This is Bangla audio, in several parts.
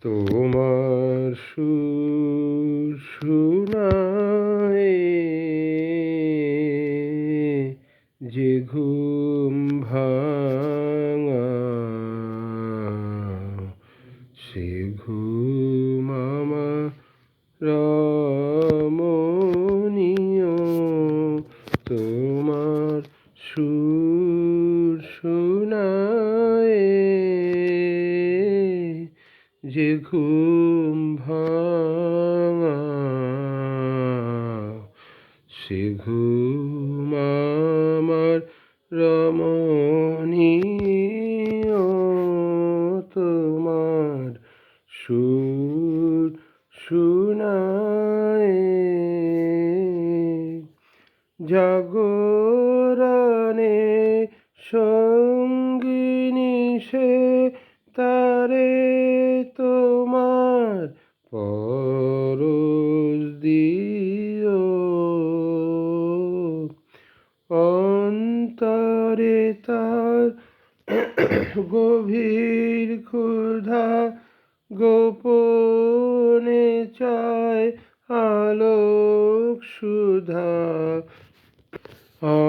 তোমার সুর শুনায়ে যে ঘুম ভাঙা, সে ঘুম আমার রমণীয়। তোমার সুর শুনায়ে যে ঘুম ভাঙা, সে ঘুম আমার রমণীয়। তোমার সুর শুনায়ে জাগরণে সঙ্গিনী সে তারে তোমার পরশ দিও। অন্তরে তার গভীর ক্ষুধা, গোপনে চায় আলোক সুধা।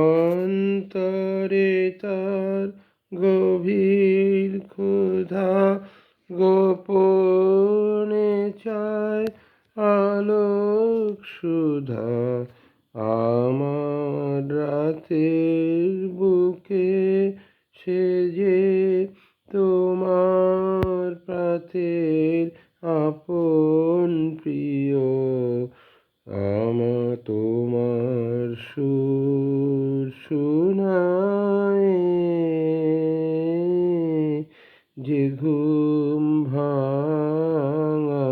অন্তরে তার গভীর ক্ষুধা, গোপনে চায় আলোক সুধা। আমার রাতের বুকে সে যে তোমার প্রাতের আপন প্রিয়। তোমার সুর শুনায়ে যে ঘুম ভাঙা,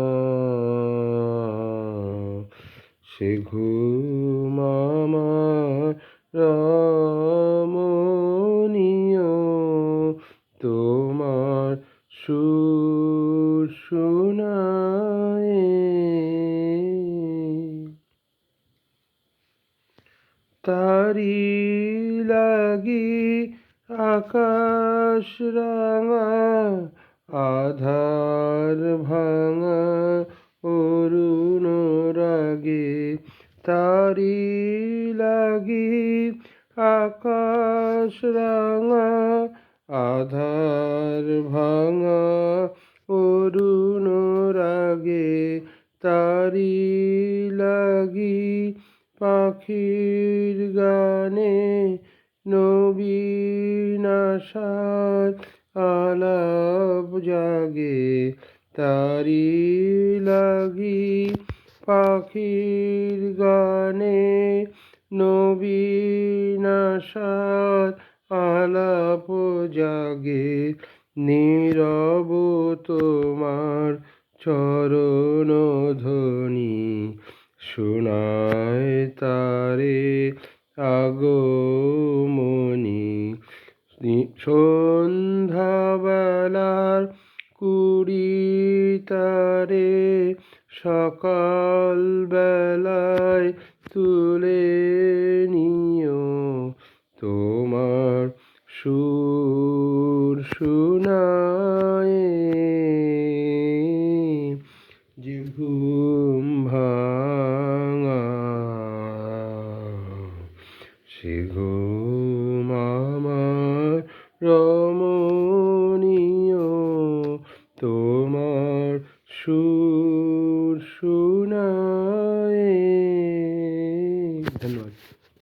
সে ঘুম আমার রমণীয়। তোমার সুর শুনায়ে তারি লাগি আকাশ রাঙা, আধার ভাঙা অরুণ রাগে। তারি লাগি আকাশ রাঙা, আধার ভাঙা অরুণ রাগে। তারি লাগি পাখির গানে নবীন আশার আলাপ জাগে। তারি লাগি পাখির গানে নবীন আশার আলাপ জাগে। নীরব তোমার চরণ ধ্বনি শোনায় তারে আগমনী। সন্ধ্যাবেলার কুড়ি তারে সকাল বেলায় তুলে নিও। তোমার সুর শুনায়ে যে ঘুম ভাঙা, সে ঘুম আমার রমণীয়। তোমার সুর শুনায়ে। ধন্যবাদ।